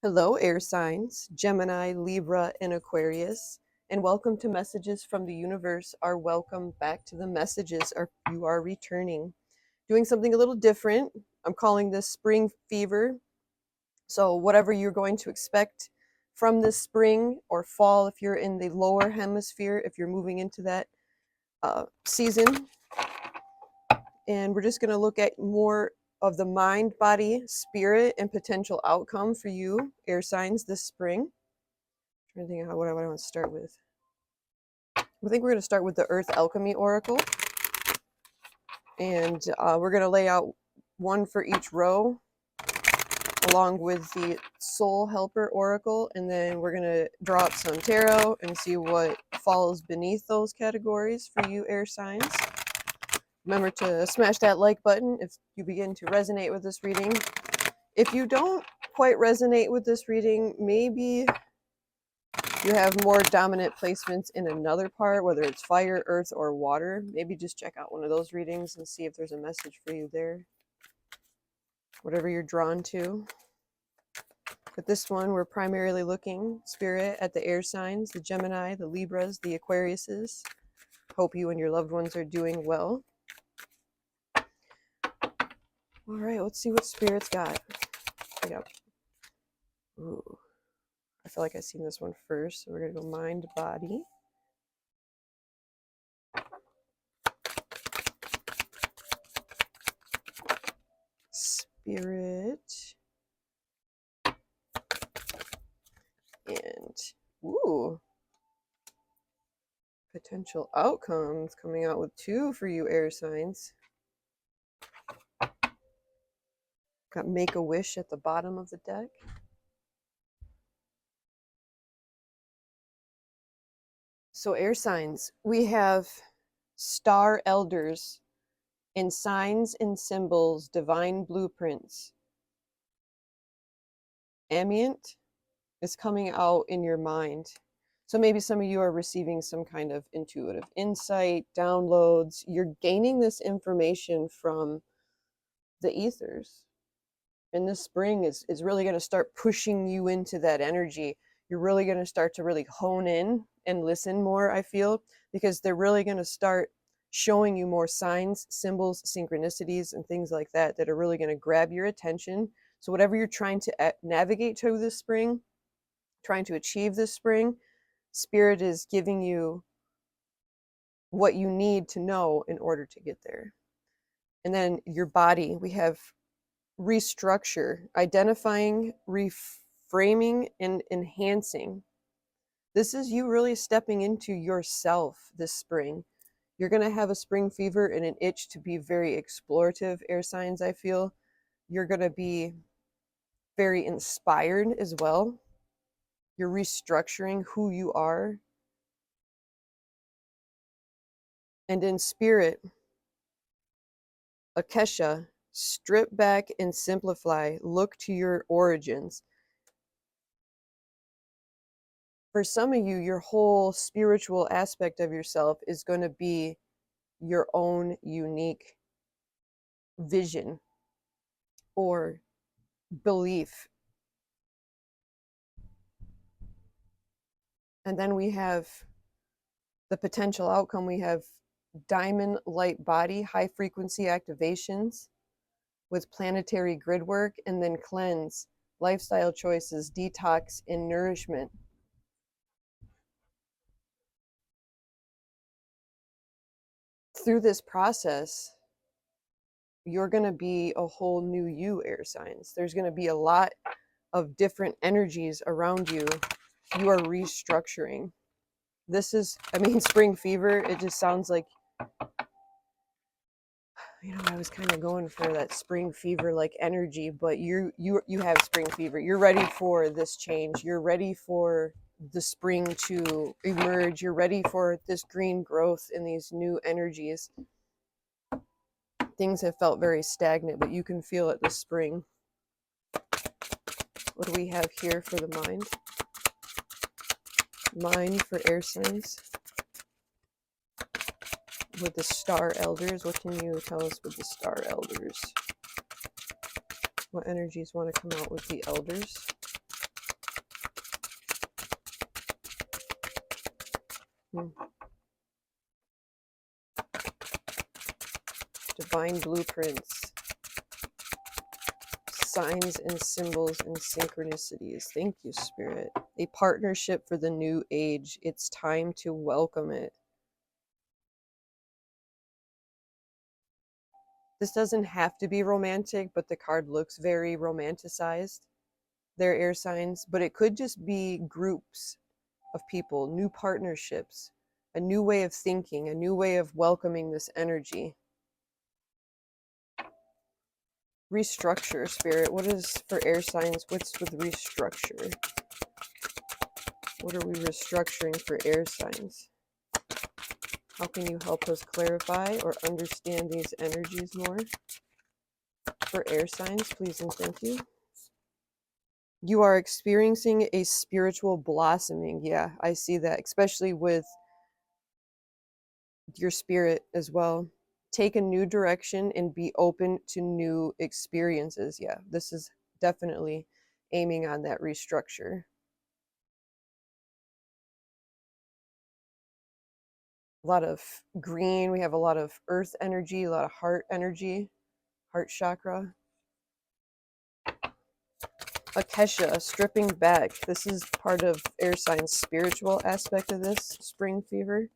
Hello, air signs, Gemini, Libra, and Aquarius, and welcome to Messages from the Universe. Our welcome back to the messages. You are returning, doing something a little different. I'm calling this spring fever. So, whatever you're going to expect from this spring or fall, if you're in the lower hemisphere, if you're moving into that season, and we're just going to look at more of the mind, body, spirit, and potential outcome for you, air signs, this spring. Trying to think of what I want to start with. I think we're going to start with the Earth Alchemy Oracle. And we're going to lay out one for each row along with the Soul Helper Oracle. And then we're going to draw up some tarot and see what falls beneath those categories for you, air signs. Remember to smash that like button if you begin to resonate with this reading. If you don't quite resonate with this reading, maybe you have more dominant placements in another part, whether it's fire, earth, or water. Maybe just check out one of those readings and see if there's a message for you there. Whatever you're drawn to. But this one, we're primarily looking, Spirit, at the air signs, the Gemini, the Libras, the Aquariuses. Hope you and your loved ones are doing well. All right, let's see what Spirit's got. Yep. Ooh. I feel like I've seen this one first, so we're going to go mind, body. Spirit. And, ooh, potential outcomes coming out with 2 for you, air signs. Got Make a Wish at the bottom of the deck. So, air signs, we have star elders and signs and symbols, divine blueprints. Ambient is coming out in your mind. So maybe some of you are receiving some kind of intuitive insight, downloads. You're gaining this information from the ethers. And this spring is really going to start pushing you into that energy. You're really going to start to really hone in and listen more, I feel, because they're really going to start showing you more signs, symbols, synchronicities, and things like that that are really going to grab your attention. So whatever you're trying to navigate to this spring, trying to achieve this spring, Spirit is giving you what you need to know in order to get there. And then your body, we have restructure, identifying, reframing, and enhancing. This is you really stepping into yourself this spring. You're going to have a spring fever and an itch to be very explorative, air signs, I feel. You're going to be very inspired as well. You're restructuring who you are. And in spirit, Akesha, strip back and simplify. Look to your origins. For some of you, your whole spiritual aspect of yourself is going to be your own unique vision or belief. And then we have the potential outcome. We have diamond light body, high frequency activations with planetary grid work, and then cleanse, lifestyle choices, detox, and nourishment. Through this process, you're going to be a whole new you, air signs. There's going to be a lot of different energies around you. You are restructuring. This is, spring fever, it just sounds like, I was kind of going for that spring fever like energy, but you have spring fever. You're ready for this change. You're ready for the spring to emerge. You're ready for this green growth and these new energies. Things have felt very stagnant, but you can feel it this spring. What do we have here for the mind? Mind for air signs. With the star elders, what can you tell us with the star elders? What energies want to come out with the elders? Hmm. Divine blueprints, signs and symbols and synchronicities. Thank you, Spirit. A partnership for the new age. It's time to welcome it. This doesn't have to be romantic, but the card looks very romanticized. They're air signs, but it could just be groups of people, new partnerships, a new way of thinking, a new way of welcoming this energy. Restructure, Spirit. What is for air signs? What's with restructure? What are we restructuring for air signs? How can you help us clarify or understand these energies more? For air signs, please and thank you. You are experiencing a spiritual blossoming. Yeah, I see that, especially with your spirit as well. Take a new direction and be open to new experiences. Yeah, this is definitely aiming on that restructure. A lot of green. We have a lot of earth energy, a lot of heart energy, heart chakra. Akesha, stripping back. This is part of air signs' spiritual aspect of this spring fever.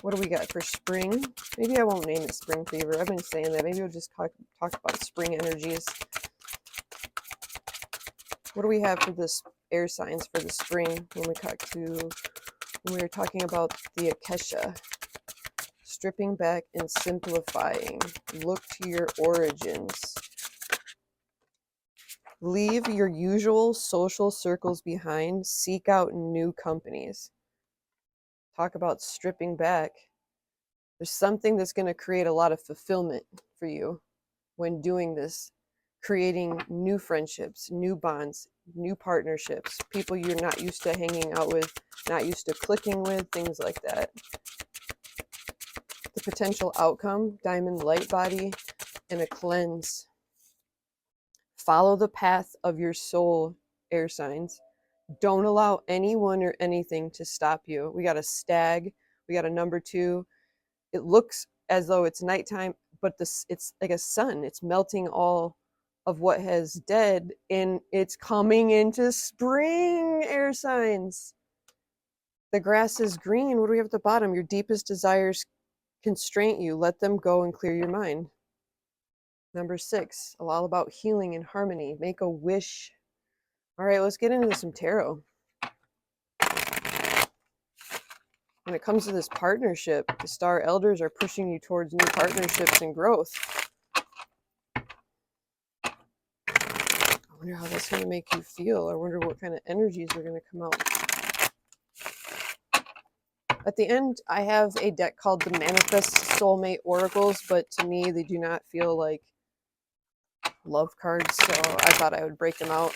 What do we got for spring? Maybe I won't name it spring fever. I've been saying that. Maybe we'll just talk about spring energies. What do we have for this air signs for the spring when we were talking about the Akesha? Stripping back and simplifying. Look to your origins. Leave your usual social circles behind. Seek out new companies. Talk about stripping back. There's something that's going to create a lot of fulfillment for you when doing this, creating new friendships, new bonds, new partnerships, people you're not used to hanging out with, not used to clicking with, things like that. The potential outcome, diamond light body and a cleanse. Follow the path of your soul, air signs. Don't allow anyone or anything to stop you. We got a stag, we got a number 2. It looks as though it's nighttime, but it's like a sun. It's melting all of what has dead, and it's coming into spring, air signs. The grass is green. What do we have at the bottom? Your deepest desires constrain you. Let them go and clear your mind. Number 6, all about healing and harmony. Make a wish. All right, let's get into some tarot. When it comes to this partnership, the star elders are pushing you towards new partnerships and growth. I wonder how that's going to make you feel. I wonder what kind of energies are going to come out. At the end, I have a deck called the Manifest Soulmate Oracles, but to me, they do not feel like love cards, so I thought I would break them out,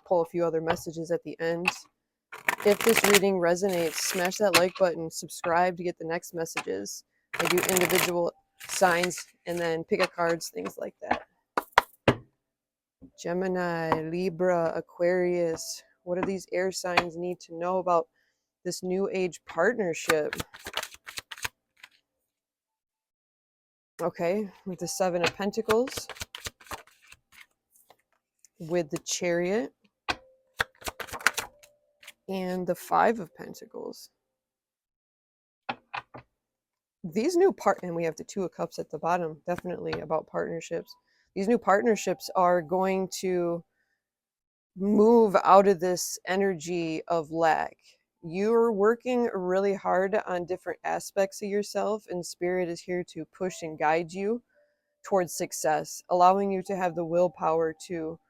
pull a few other messages at the end. If this reading resonates, smash that like button, subscribe to get the next messages. I do individual signs and then pick a cards, things like that. Gemini, Libra, Aquarius. What do these air signs need to know about this new age partnership? Okay, with the 7 of Pentacles, with the Chariot, and the 5 of Pentacles. These new and we have the 2 of Cups at the bottom, definitely about partnerships. These new partnerships are going to move out of this energy of lack. You're working really hard on different aspects of yourself, and Spirit is here to push and guide you towards success, allowing you to have the willpower to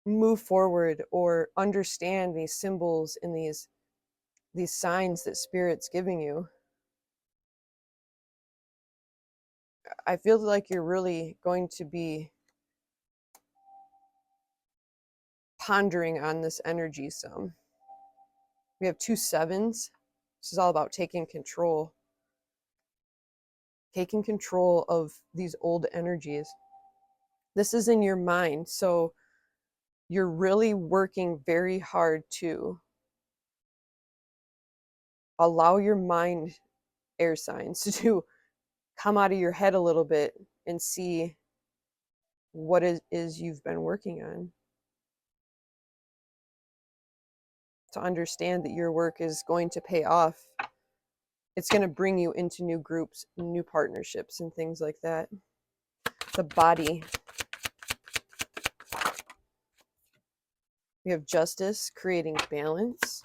move forward or understand these symbols and these signs that Spirit's giving you. I feel like you're really going to be pondering on this energy some. We have 2 7s. This is all about taking control of these old energies. This is in your mind, so you're really working very hard to allow your mind, air signs, to come out of your head a little bit and see what it is you've been working on. To understand that your work is going to pay off. It's going to bring you into new groups, new partnerships, and things like that. The body. We have justice, creating balance,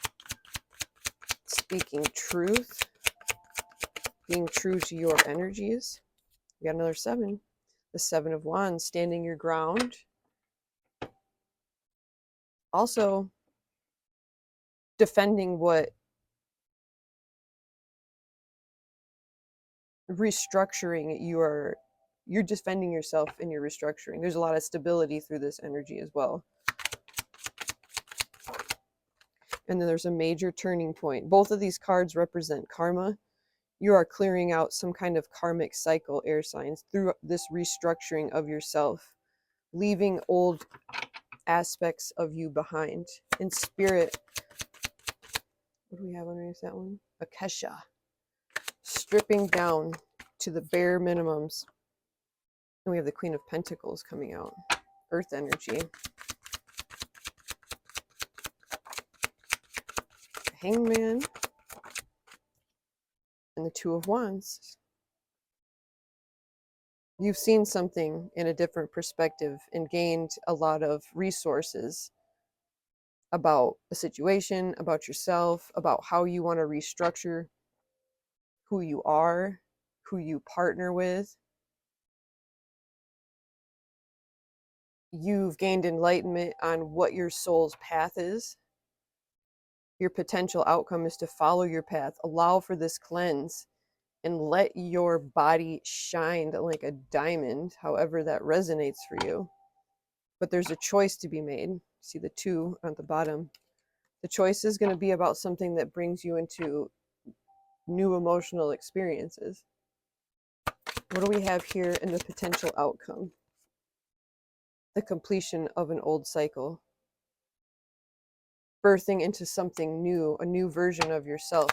speaking truth, being true to your energies. We got another 7. The 7 of Wands, standing your ground. Also, defending what restructuring you're defending yourself in your restructuring. There's a lot of stability through this energy as well. And then there's a major turning point. Both of these cards represent karma. You are clearing out some kind of karmic cycle, air signs, through this restructuring of yourself, leaving old aspects of you behind. In spirit, what do we have underneath that one? Akesha. Stripping down to the bare minimums. And we have the Queen of Pentacles coming out. Earth energy. Hangman. And the 2 of Wands. You've seen something in a different perspective and gained a lot of resources about a situation, about yourself, about how you want to restructure who you are, who you partner with. You've gained enlightenment on what your soul's path is. Your potential outcome is to follow your path, allow for this cleanse, and let your body shine like a diamond, however that resonates for you. But there's a choice to be made. See the 2 at the bottom. The choice is going to be about something that brings you into new emotional experiences. What do we have here in the potential outcome? The completion of an old cycle. Birthing into something new, a new version of yourself,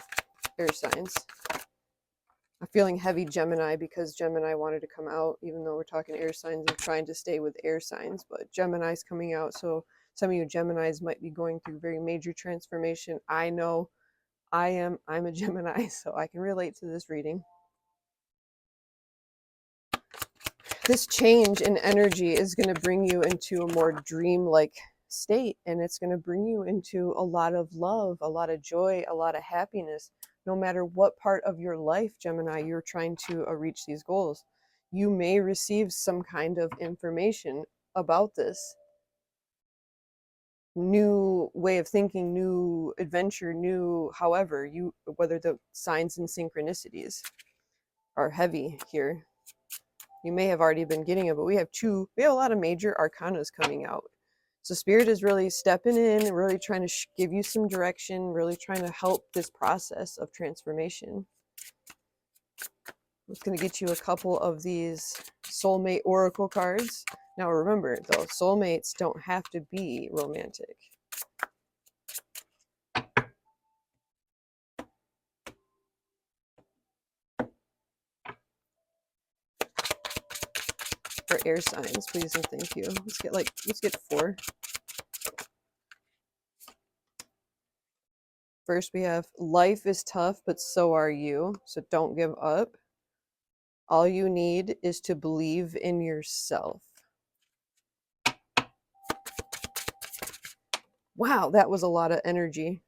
air signs. I'm feeling heavy Gemini because Gemini wanted to come out, even though we're talking air signs. I'm trying to stay with air signs, but Gemini's coming out. So some of you Geminis might be going through very major transformation. I know I'm a Gemini, so I can relate to this reading. This change in energy is going to bring you into a more dreamlike state, and it's going to bring you into a lot of love, a lot of joy, a lot of happiness. No matter what part of your life, Gemini, you're trying to reach these goals, you may receive some kind of information about this new way of thinking, new adventure, new however you, whether the signs and synchronicities are heavy here. You may have already been getting it, but we have a lot of major arcanas coming out. So Spirit is really stepping in and really trying to give you some direction, really trying to help this process of transformation. I'm going to get you a couple of these soulmate oracle cards. Now remember, though, soulmates don't have to be romantic. For air signs, please and thank you. Let's get 4. First we have life is tough, but so are you. So don't give up. All you need is to believe in yourself. Wow, that was a lot of energy.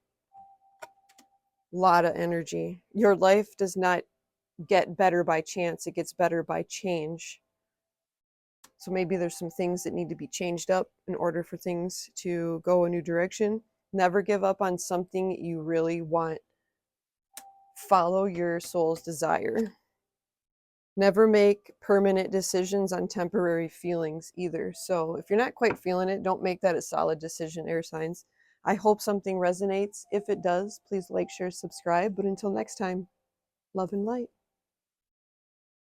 Lot of energy. Your life does not get better by chance. It gets better by change. So maybe there's some things that need to be changed up in order for things to go a new direction. Never give up on something you really want. Follow your soul's desire. Never make permanent decisions on temporary feelings either. So if you're not quite feeling it, don't make that a solid decision, air signs. I hope something resonates. If it does, please like, share, subscribe. But until next time, love and light.